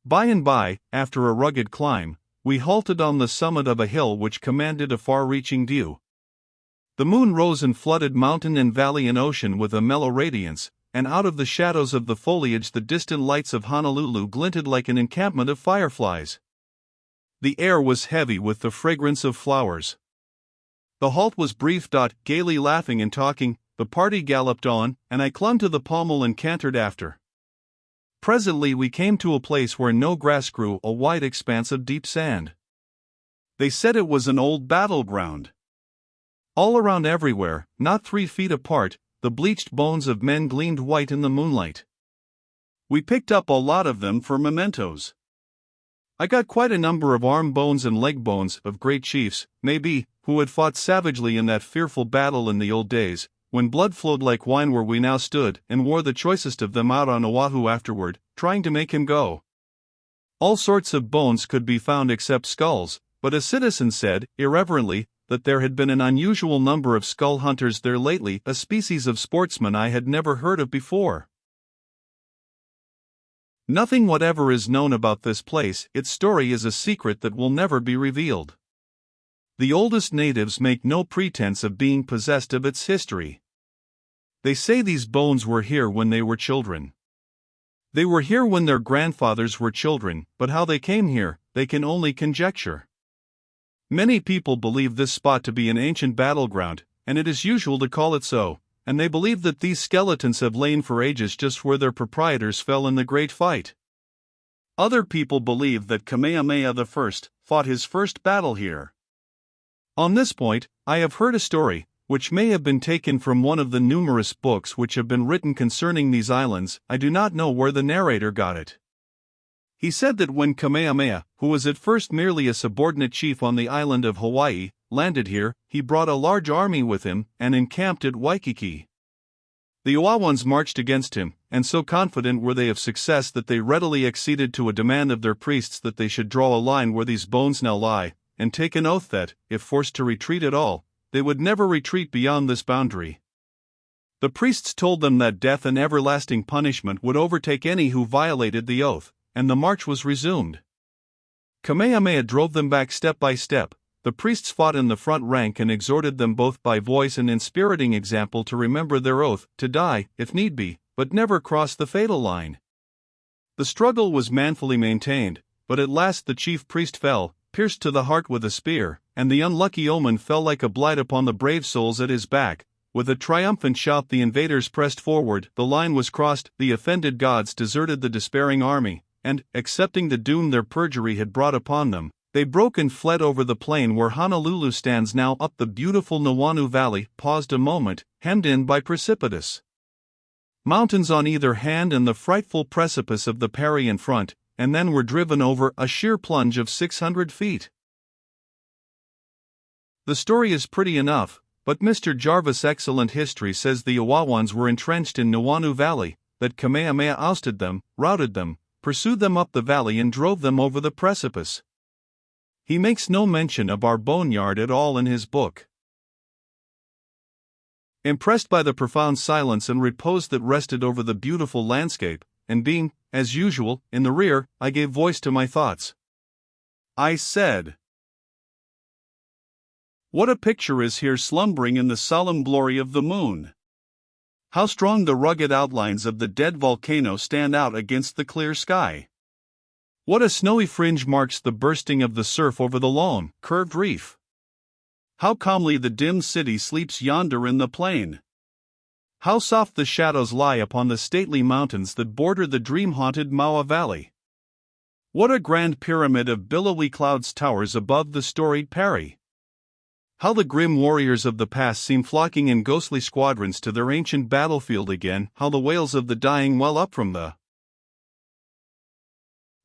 By and by, after a rugged climb, we halted on the summit of a hill which commanded a far-reaching view. The moon rose and flooded mountain and valley and ocean with a mellow radiance, and out of the shadows of the foliage the distant lights of Honolulu glinted like an encampment of fireflies. The air was heavy with the fragrance of flowers. The halt was brief. Gaily laughing and talking, the party galloped on, and I clung to the pommel and cantered after. Presently we came to a place where no grass grew, a wide expanse of deep sand. They said it was an old battleground. All around everywhere, not 3 feet apart, the bleached bones of men gleamed white in the moonlight. We picked up a lot of them for mementos. I got quite a number of arm bones and leg bones of great chiefs, maybe, who had fought savagely in that fearful battle in the old days, when blood flowed like wine where we now stood, and wore the choicest of them out on Oahu afterward, trying to make him go. All sorts of bones could be found except skulls, but a citizen said, irreverently, that there had been an unusual number of skull hunters there lately, a species of sportsman I had never heard of before. Nothing whatever is known about this place. Its story is a secret that will never be revealed. The oldest natives make no pretense of being possessed of its history. They say these bones were here when they were children. They were here when their grandfathers were children, but how they came here, they can only conjecture. Many people believe this spot to be an ancient battleground, and it is usual to call it so, and they believe that these skeletons have lain for ages just where their proprietors fell in the great fight. Other people believe that Kamehameha I fought his first battle here. On this point, I have heard a story, which may have been taken from one of the numerous books which have been written concerning these islands. I do not know where the narrator got it. He said that when Kamehameha, who was at first merely a subordinate chief on the island of Hawaii, landed here, he brought a large army with him, and encamped at Waikiki. The Oahuans marched against him, and so confident were they of success that they readily acceded to a demand of their priests that they should draw a line where these bones now lie, and take an oath that, if forced to retreat at all, they would never retreat beyond this boundary. The priests told them that death and everlasting punishment would overtake any who violated the oath, and the march was resumed. Kamehameha drove them back step by step. The priests fought in the front rank and exhorted them both by voice and inspiriting example to remember their oath, to die, if need be, but never cross the fatal line. The struggle was manfully maintained, but at last the chief priest fell, pierced to the heart with a spear, and the unlucky omen fell like a blight upon the brave souls at his back. With a triumphant shout the invaders pressed forward, the line was crossed, the offended gods deserted the despairing army, and, accepting the doom their perjury had brought upon them, they broke and fled over the plain where Honolulu stands now up the beautiful Nuuanu Valley, paused a moment, hemmed in by precipitous mountains on either hand and the frightful precipice of the Parry in front, and then were driven over a sheer plunge of 600 feet. The story is pretty enough, but Mr. Jarvis' excellent history says the Oahuans were entrenched in Nuuanu Valley, that Kamehameha ousted them, routed them, pursued them up the valley and drove them over the precipice. He makes no mention of our boneyard at all in his book. Impressed by the profound silence and repose that rested over the beautiful landscape, and being, as usual, in the rear, I gave voice to my thoughts. I said, "What a picture is here slumbering in the solemn glory of the moon! How strong the rugged outlines of the dead volcano stand out against the clear sky! What a snowy fringe marks the bursting of the surf over the long, curved reef! How calmly the dim city sleeps yonder in the plain! How soft the shadows lie upon the stately mountains that border the dream-haunted Maua Valley! What a grand pyramid of billowy clouds towers above the storied Parry! How the grim warriors of the past seem flocking in ghostly squadrons to their ancient battlefield again! How the wails of the dying well up from the..."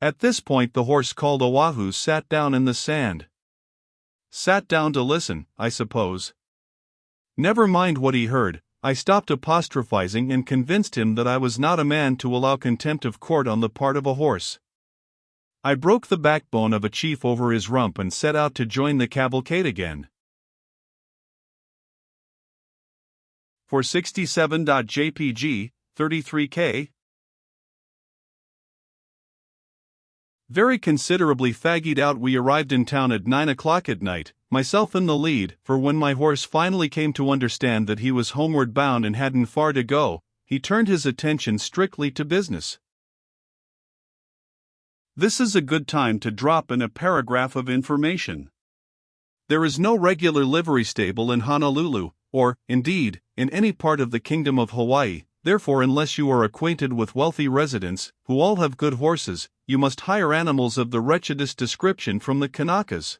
At this point the horse called Oahu sat down in the sand. Sat down to listen, I suppose. Never mind what he heard, I stopped apostrophizing and convinced him that I was not a man to allow contempt of court on the part of a horse. I broke the backbone of a chief over his rump and set out to join the cavalcade again. For 67.jpg, 33K, Very considerably faggied out, we arrived in town at 9 o'clock at night, myself in the lead, for when my horse finally came to understand that he was homeward bound and hadn't far to go, he turned his attention strictly to business. This is a good time to drop in a paragraph of information. There is no regular livery stable in Honolulu, or, indeed, in any part of the Kingdom of Hawaii. Therefore, unless you are acquainted with wealthy residents, who all have good horses, you must hire animals of the wretchedest description from the Kanakas,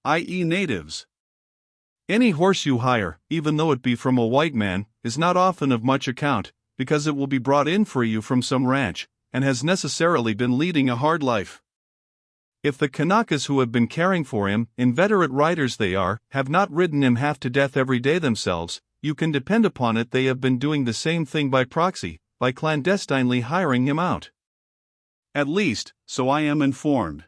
i.e. natives. Any horse you hire, even though it be from a white man, is not often of much account, because it will be brought in for you from some ranch, and has necessarily been leading a hard life. If the Kanakas who have been caring for him, inveterate riders they are, have not ridden him half to death every day themselves, you can depend upon it they have been doing the same thing by proxy, by clandestinely hiring him out. At least, so I am informed.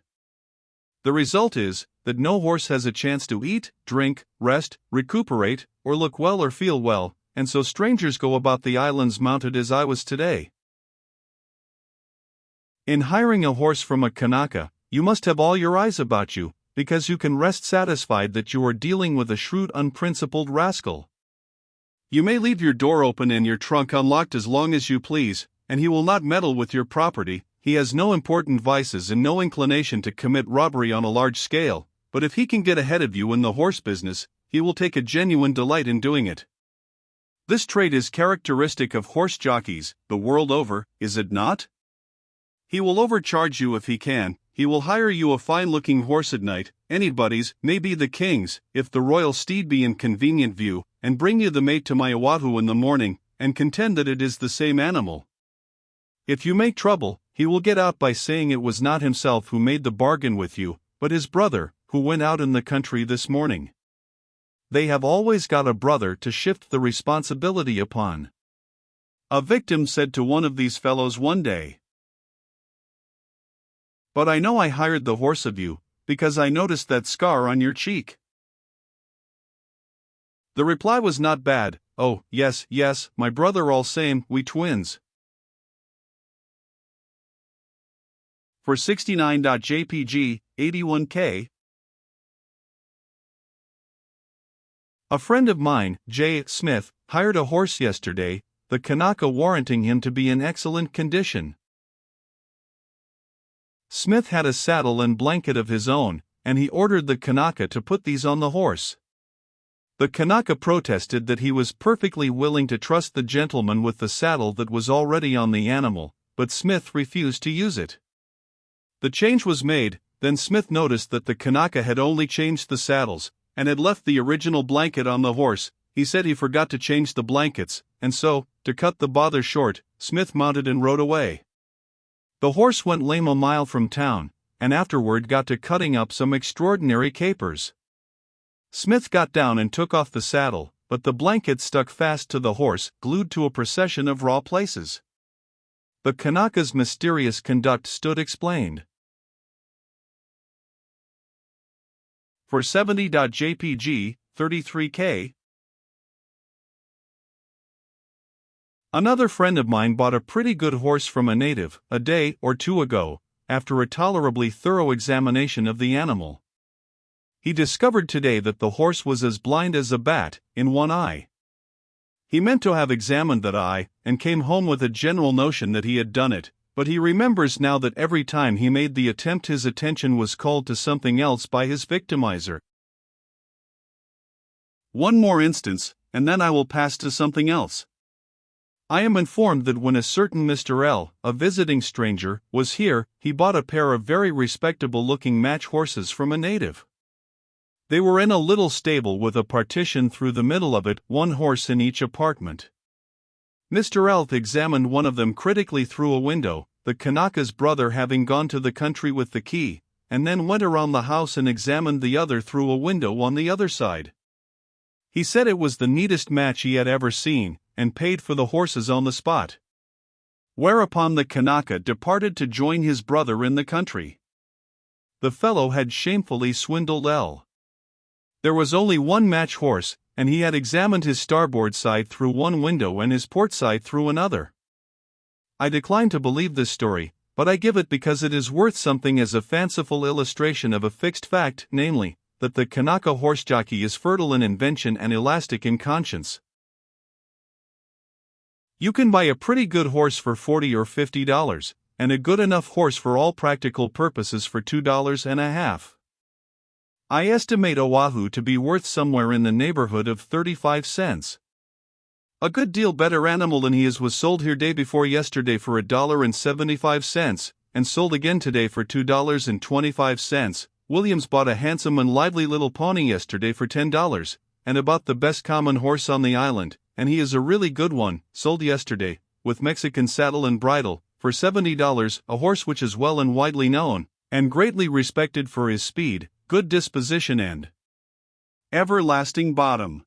The result is, that no horse has a chance to eat, drink, rest, recuperate, or look well or feel well, and so strangers go about the islands mounted as I was today. In hiring a horse from a Kanaka, you must have all your eyes about you, because you can rest satisfied that you are dealing with a shrewd, unprincipled rascal. You may leave your door open and your trunk unlocked as long as you please, and he will not meddle with your property. He has no important vices and no inclination to commit robbery on a large scale, but if he can get ahead of you in the horse business, he will take a genuine delight in doing it. This trait is characteristic of horse jockeys, the world over, is it not? He will overcharge you if he can. He will hire you a fine-looking horse at night, anybody's, maybe the king's, if the royal steed be in convenient view, and bring you the mate to my Oahu in the morning, and contend that it is the same animal. If you make trouble, he will get out by saying it was not himself who made the bargain with you, but his brother, who went out in the country this morning. They have always got a brother to shift the responsibility upon. A victim said to one of these fellows one day, "But I know I hired the horse of you, because I noticed that scar on your cheek." The reply was not bad. "Oh, yes, my brother all same, we twins." For 69.jpg, 81K. A friend of mine, J. Smith, hired a horse yesterday, the Kanaka warranting him to be in excellent condition. Smith had a saddle and blanket of his own, and he ordered the Kanaka to put these on the horse. The Kanaka protested that he was perfectly willing to trust the gentleman with the saddle that was already on the animal, but Smith refused to use it. The change was made, then Smith noticed that the Kanaka had only changed the saddles, and had left the original blanket on the horse. He said he forgot to change the blankets, and so, to cut the bother short, Smith mounted and rode away. The horse went lame a mile from town, and afterward got to cutting up some extraordinary capers. Smith got down and took off the saddle, but the blanket stuck fast to the horse, glued to a procession of raw places. The Kanaka's mysterious conduct stood explained. For 70.jpg, 33K. Another friend of mine bought a pretty good horse from a native, a day or two ago, after a tolerably thorough examination of the animal. He discovered today that the horse was as blind as a bat, in one eye. He meant to have examined that eye, and came home with a general notion that he had done it, but he remembers now that every time he made the attempt his attention was called to something else by his victimizer. One more instance, and then I will pass to something else. I am informed that when a certain Mr. L., a visiting stranger, was here, he bought a pair of very respectable-looking match horses from a native. They were in a little stable with a partition through the middle of it, one horse in each apartment. Mr. L. examined one of them critically through a window, the Kanaka's brother having gone to the country with the key, and then went around the house and examined the other through a window on the other side. He said it was the neatest match he had ever seen, and paid for the horses on the spot. Whereupon the Kanaka departed to join his brother in the country. The fellow had shamefully swindled L. There was only one match horse, and he had examined his starboard side through one window and his port side through another. I decline to believe this story, but I give it because it is worth something as a fanciful illustration of a fixed fact, namely, that the Kanaka horse jockey is fertile in invention and elastic in conscience. You can buy a pretty good horse for $40 or $50, and a good enough horse for all practical purposes for $2.50. I estimate Oahu to be worth somewhere in the neighborhood of 35 cents. A good deal better animal than he is was sold here day before yesterday for $1.75, and sold again today for $2.25. Williams bought a handsome and lively little pony yesterday for $10, and about the best common horse on the island, and he is a really good one, sold yesterday, with Mexican saddle and bridle, for $70, a horse which is well and widely known, and greatly respected for his speed, good disposition and everlasting bottom.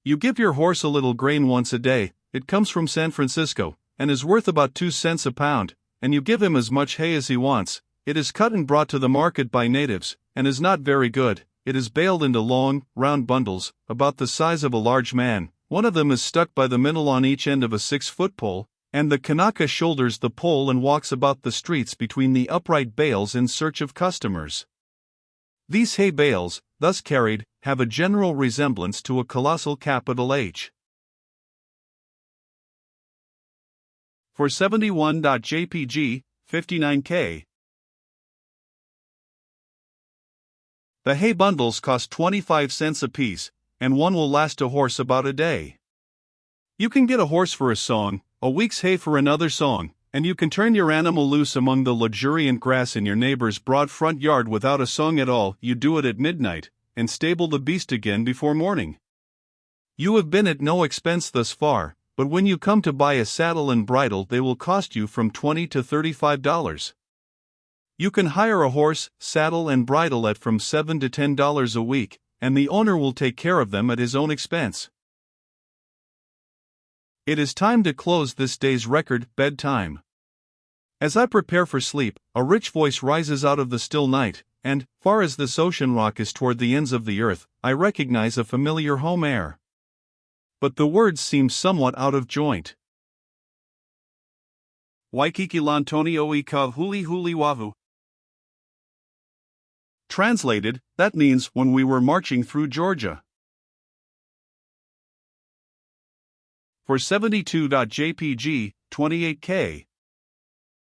You give your horse a little grain once a day, it comes from San Francisco, and is worth about 2 cents a pound, and you give him as much hay as he wants. It is cut and brought to the market by natives, and is not very good. It is baled into long, round bundles, about the size of a large man. One of them is stuck by the middle on each end of a 6-foot pole, and the Kanaka shoulders the pole and walks about the streets between the upright bales in search of customers. These hay bales, thus carried, have a general resemblance to a colossal capital H. For 71.jpg, 59K. The hay bundles cost 25 cents apiece, and one will last a horse about a day. You can get a horse for a song, a week's hay for another song, and you can turn your animal loose among the luxuriant grass in your neighbor's broad front yard without a song at all. You do it at midnight, and stable the beast again before morning. You have been at no expense thus far, but when you come to buy a saddle and bridle they will cost you from $20 to $35. You can hire a horse, saddle and bridle at from $7 to $10 a week, and the owner will take care of them at his own expense. It is time to close this day's record, bedtime. As I prepare for sleep, a rich voice rises out of the still night, and, far as this ocean rock is toward the ends of the earth, I recognize a familiar home air. But the words seem somewhat out of joint. Waikiki Lantoni oi ka huli huli wavu. Translated, that means when we were marching through Georgia. For 72.jpg, 28K.